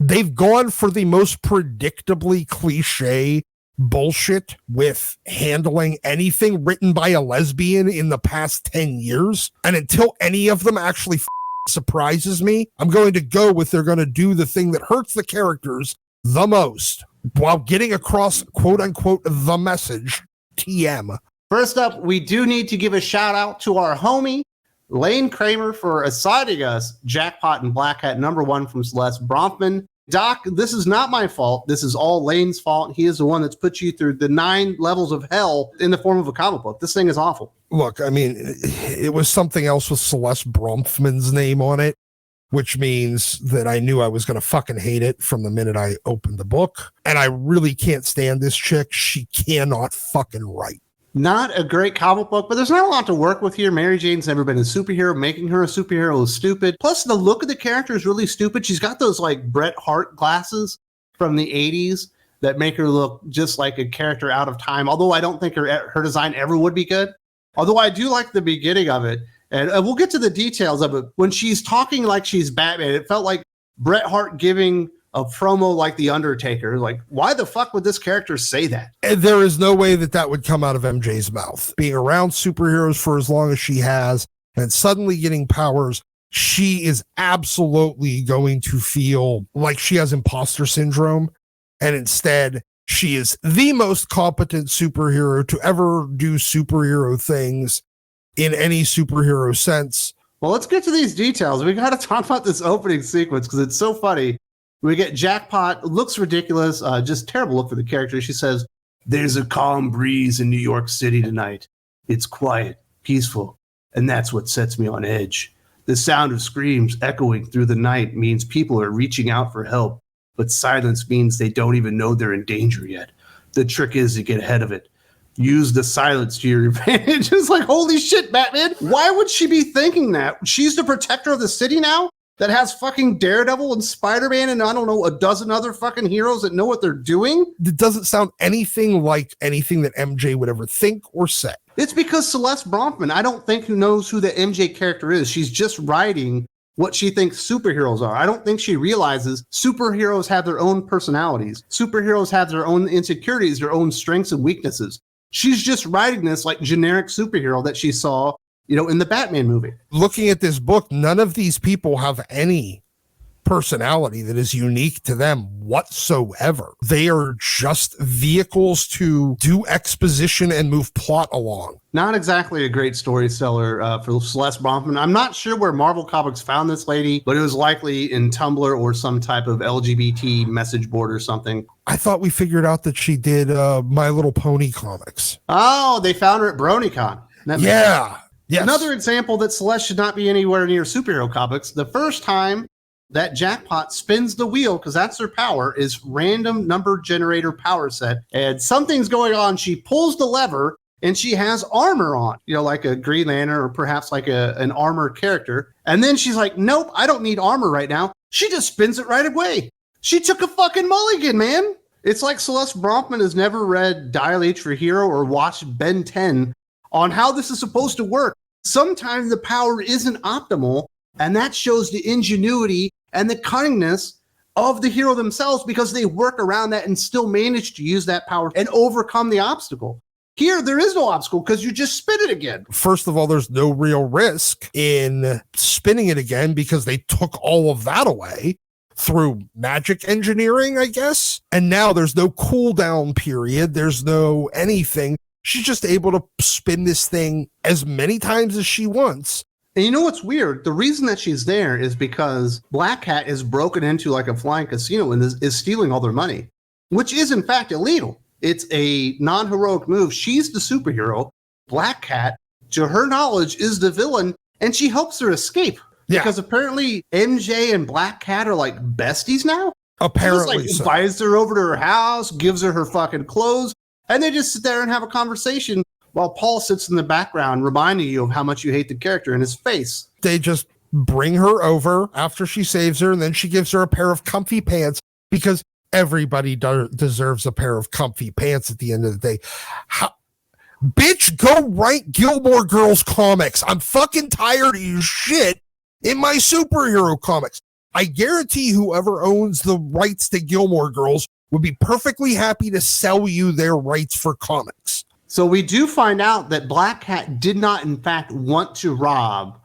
they've gone for the most predictably cliche bullshit with handling anything written by a lesbian in the past 10 years. And until any of them actually surprises me, I'm going to go with they're going to do the thing that hurts the characters the most while getting across, quote unquote, the message, TM. First up, we do need to give a shout out to our homie, Lane Kramer, for assigning us Jackpot and Black Cat #1 from Celeste Bronfman. Doc, this is not my fault. This is all Lane's fault. He is the one that's put you through the 9 levels of hell in the form of a comic book. This thing is awful. Look, I mean, it was something else with Celeste Bronfman's name on it, which means that I knew I was going to fucking hate it from the minute I opened the book. And I really can't stand this chick. She cannot fucking write. Not a great comic book, but there's not a lot to work with here. Mary Jane's never been a superhero. Making her a superhero is stupid. Plus, the look of the character is really stupid. She's got those like Bret Hart glasses from the 80s that make her look just like a character out of time. Although I don't think her design ever would be good. Although I do like the beginning of it. And we'll get to the details of it. When she's talking like she's Batman, it felt like Bret Hart giving a promo like The Undertaker. Like, why the fuck would this character say that? And there is no way that that would come out of MJ's mouth. Being around superheroes for as long as she has and suddenly getting powers, she is absolutely going to feel like she has imposter syndrome. And instead, she is the most competent superhero to ever do superhero things in any superhero sense. Well, let's get to these details. We got to talk about this opening sequence because it's so funny. We get Jackpot, looks ridiculous, just terrible look for the character. She says, "There's a calm breeze in New York City tonight. It's quiet, peaceful, and that's what sets me on edge. The sound of screams echoing through the night means people are reaching out for help, but silence means they don't even know they're in danger yet. The trick is to get ahead of it. Use the silence to your advantage." It's like, holy shit, Batman. Why would she be thinking that? She's the protector of the city now? That has fucking Daredevil and Spider-Man and I don't know, a dozen other fucking heroes that know what they're doing? It doesn't sound anything like anything that MJ would ever think or say. It's because Celeste Bronfman, I don't think knows who the MJ character is. She's just writing what she thinks superheroes are. I don't think she realizes superheroes have their own personalities. Superheroes have their own insecurities, their own strengths and weaknesses. She's just writing this like generic superhero that she saw, you know, in the Batman movie. Looking at this book, none of these people have any personality that is unique to them whatsoever. They are just vehicles to do exposition and move plot along. Not exactly a great storyteller for Celeste Bronfman. I'm not sure where Marvel Comics found this lady, but it was likely in Tumblr or some type of LGBT message board or something. I thought we figured out that she did My Little Pony comics. Oh, they found her at BronyCon. Yeah. Yes. Another example that Celeste should not be anywhere near superhero comics. The first time that Jackpot spins the wheel, because that's her power, is random number generator power set. And something's going on. She pulls the lever and she has armor on, you know, like a Green Lantern or perhaps like an armored character. And then she's like, nope, I don't need armor right now. She just spins it right away. She took a fucking mulligan, man. It's like Celeste Bronfman has never read Dial H for Hero or watched Ben 10 on how this is supposed to work. Sometimes the power isn't optimal, and that shows the ingenuity and the cunningness of the hero themselves because they work around that and still manage to use that power and overcome the obstacle. Here, there is no obstacle because you just spin it again. First of all, there's no real risk in spinning it again because they took all of that away through magic engineering, I guess. And now there's no cooldown period. There's no anything. She's just able to spin this thing as many times as she wants. And you know what's weird? The reason that she's there is because Black Cat is broken into like a flying casino and is stealing all their money, which is in fact illegal. It's a non-heroic move. She's the superhero. Black Cat, to her knowledge, is the villain, and she helps her escape. Yeah. Because apparently MJ and Black Cat are like besties now. Apparently, so. Invites her over to her house, gives her fucking clothes, and they just sit there and have a conversation while Paul sits in the background reminding you of how much you hate the character in his face. They just bring her over after she saves her, and then she gives her a pair of comfy pants because everybody deserves a pair of comfy pants at the end of the day. Bitch, go write Gilmore Girls comics. I'm fucking tired of your shit in my superhero comics. I guarantee whoever owns the rights to Gilmore Girls would be perfectly happy to sell you their rights for comics. So we do find out that Black Cat did not, in fact, want to rob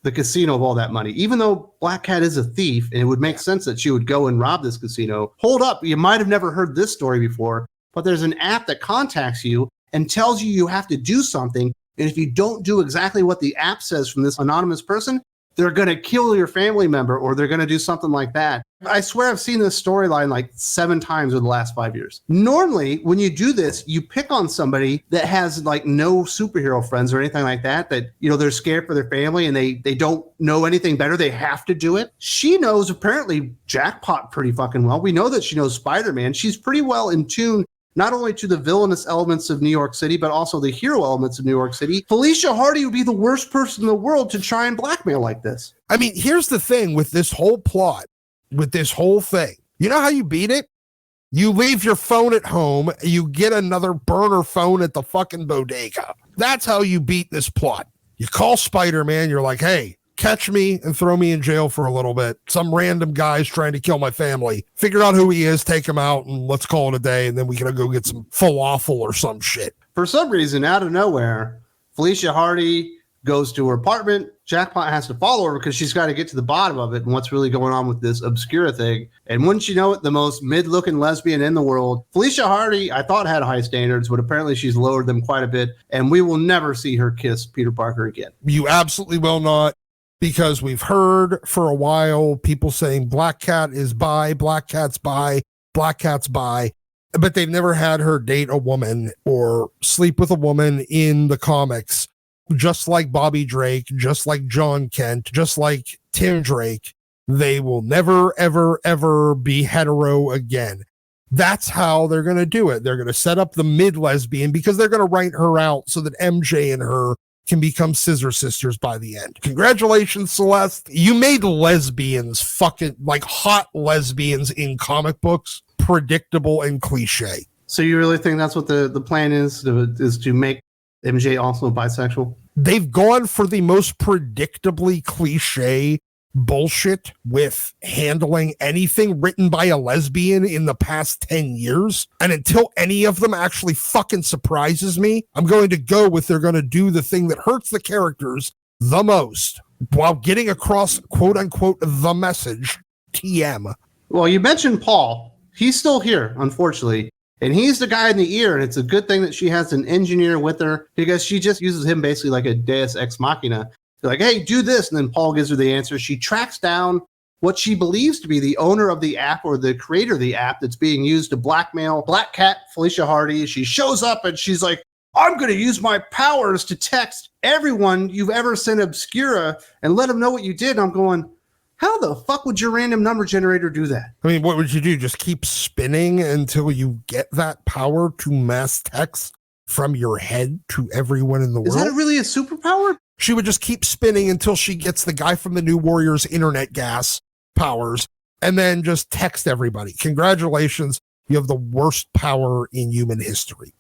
the casino of all that money, even though Black Cat is a thief, and it would make sense that she would go and rob this casino. Hold up, you might have never heard this story before, but there's an app that contacts you and tells you you have to do something, and if you don't do exactly what the app says from this anonymous person, they're going to kill your family member or they're going to do something like that. I swear I've seen this storyline like 7 times over the last 5 years. Normally, when you do this, you pick on somebody that has like no superhero friends or anything like that, you know, they're scared for their family and they don't know anything better. They have to do it. She knows apparently Jackpot pretty fucking well. We know that she knows Spider-Man. She's pretty well in tune not only to the villainous elements of New York City, but also the hero elements of New York City. Felicia Hardy would be the worst person in the world to try and blackmail like this. I mean, here's the thing with this whole plot, with this whole thing. You know how you beat it? You leave your phone at home, you get another burner phone at the fucking bodega. That's how you beat this plot. You call Spider-Man, you're like, hey, catch me and throw me in jail for a little bit. Some random guy's trying to kill my family. Figure out who he is, take him out, and let's call it a day, and then we can go get some falafel or some shit. For some reason, out of nowhere, Felicia Hardy goes to her apartment. Jackpot has to follow her because she's got to get to the bottom of it and what's really going on with this Obscura thing. And wouldn't you know it, the most mid-looking lesbian in the world. Felicia Hardy, I thought had high standards, but apparently she's lowered them quite a bit. And we will never see her kiss Peter Parker again. You absolutely will not, because we've heard for a while people saying Black Cat is bi, Black Cat's bi, Black Cat's bi. But they've never had her date a woman or sleep with a woman in the comics. Just like Bobby Drake, just like John Kent, just like Tim Drake, they will never, ever, ever be hetero again. That's how they're going to do it. They're going to set up the mid-lesbian because they're going to write her out so that MJ and her can become scissor sisters by the end. Congratulations, Celeste. You made lesbians fucking like hot lesbians in comic books predictable and cliche. So you really think that's what the plan is to make MJ also bisexual? They've gone for the most predictably cliche bullshit with handling anything written by a lesbian in the past 10 years. And until any of them actually fucking surprises me, I'm going to go with they're going to do the thing that hurts the characters the most while getting across, quote unquote, the message, TM. Well, you mentioned Paul. He's still here, unfortunately. And he's the guy in the ear, and it's a good thing that she has an engineer with her because she just uses him basically like a deus ex machina. They're like, hey, do this. And then Paul gives her the answer. She tracks down what she believes to be the owner of the app or the creator of the app that's being used to blackmail Black Cat, Felicia Hardy. She shows up and she's like, I'm going to use my powers to text everyone you've ever sent Obscura and let them know what you did. And I'm going, how the fuck would your random number generator do that? I mean, what would you do? Just keep spinning until you get that power to mass text from your head to everyone in the world? Is that really a superpower? She would just keep spinning until she gets the guy from the New Warriors internet gas powers and then just text everybody. Congratulations. You have the worst power in human history.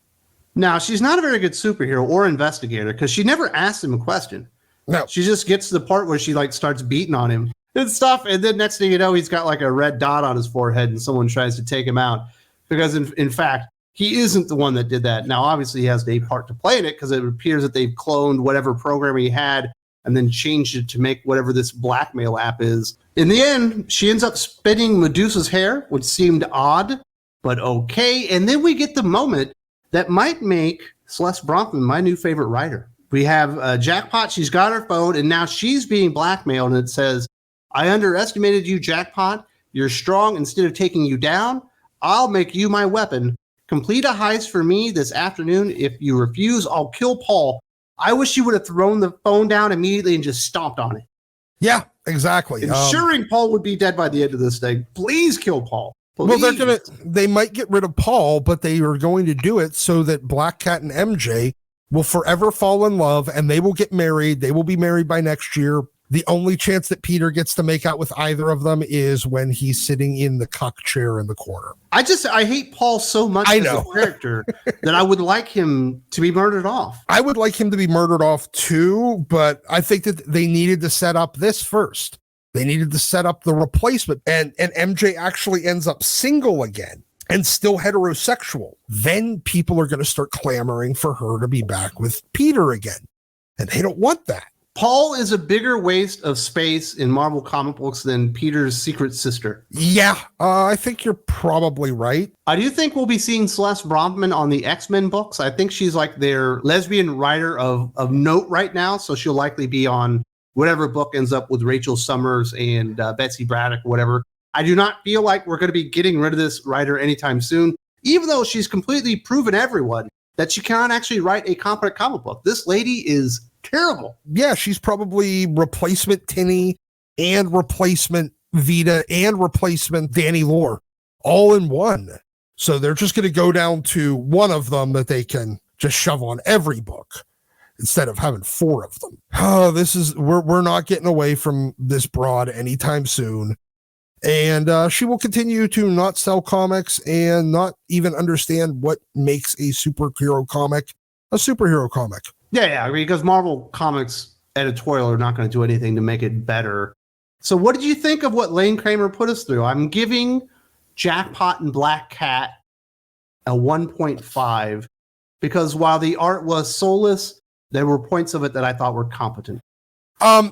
Now, she's not a very good superhero or investigator because she never asks him a question. No. She just gets to the part where she like starts beating on him and stuff. And then next thing you know, he's got like a red dot on his forehead and someone tries to take him out because in fact, he isn't the one that did that. Now, obviously he has a part to play in it because it appears that they've cloned whatever program he had and then changed it to make whatever this Blackmail app is. In the end, she ends up spinning Medusa's hair, which seemed odd, but okay. And then we get the moment that might make Celeste Bronfman my new favorite writer. We have Jackpot. She's got her phone, and now she's being blackmailed, and it says, I underestimated you, Jackpot. You're strong. Instead of taking you down, I'll make you my weapon. Complete a heist for me this afternoon. If you refuse, I'll kill Paul. I wish she would have thrown the phone down immediately and just stomped on it. Yeah, exactly. Ensuring Paul would be dead by the end of this thing. Please kill Paul. Please. Well, they might get rid of Paul, but they are going to do it so that Black Cat and MJ will forever fall in love and they will get married. They will be married by next year. The only chance that Peter gets to make out with either of them is when he's sitting in the Cuck chair in the corner. I hate Paul so much as a character that I would like him to be murdered off. I would like him to be murdered off too, but I think that they needed to set up this first. They needed to set up the replacement. And MJ actually ends up single again and still heterosexual. Then people are going to start clamoring for her to be back with Peter again. And they don't want that. Paul is a bigger waste of space in Marvel comic books than Peter's secret sister. Yeah, I think you're probably right. I do think we'll be seeing Celeste Bronfman on the X-Men books. I think she's like their lesbian writer of note right now, so she'll likely be on whatever book ends up with Rachel Summers and Betsy Braddock or whatever. I do not feel like we're going to be getting rid of this writer anytime soon, even though she's completely proven everyone that she cannot actually write a competent comic book. This lady is terrible. Yeah, she's probably replacement Tinny and replacement Vita and replacement Danny Lore all in one. So they're just going to go down to one of them that they can just shove on every book instead of having four of them. Oh, we're not getting away from this broad anytime soon. And she will continue to not sell comics and not even understand what makes a superhero comic a superhero comic. Yeah, because Marvel Comics editorial are not going to do anything to make it better. So what did you think of what Lane Kramer put us through? I'm giving Jackpot and Black Cat a 1.5 because while the art was soulless, there were points of it that I thought were competent.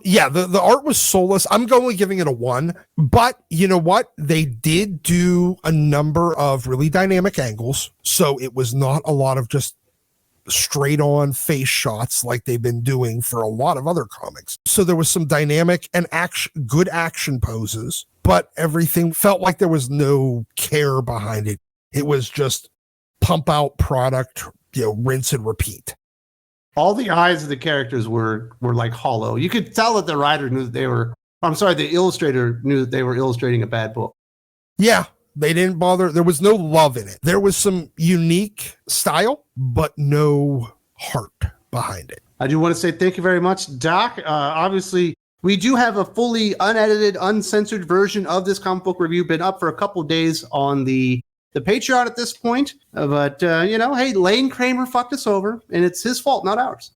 Yeah, the art was soulless. I'm going giving it a 1, but you know what? They did do a number of really dynamic angles. So it was not a lot of just straight on face shots like they've been doing for a lot of other comics. So there was some dynamic and good action poses, but everything felt like there was no care behind it. It was just pump out product, rinse and repeat. All the eyes of the characters were like hollow. You could tell that the writer knew that the illustrator knew that they were illustrating a bad book. Yeah, they didn't bother. There was no love in it. There was some unique style, but no heart behind it. I do want to say thank you very much, Doc. Obviously, we do have a fully unedited, uncensored version of this comic book review. Been up for a couple of days on the Patreon at this point. But, hey, Lane Kramer fucked us over, and it's his fault, not ours.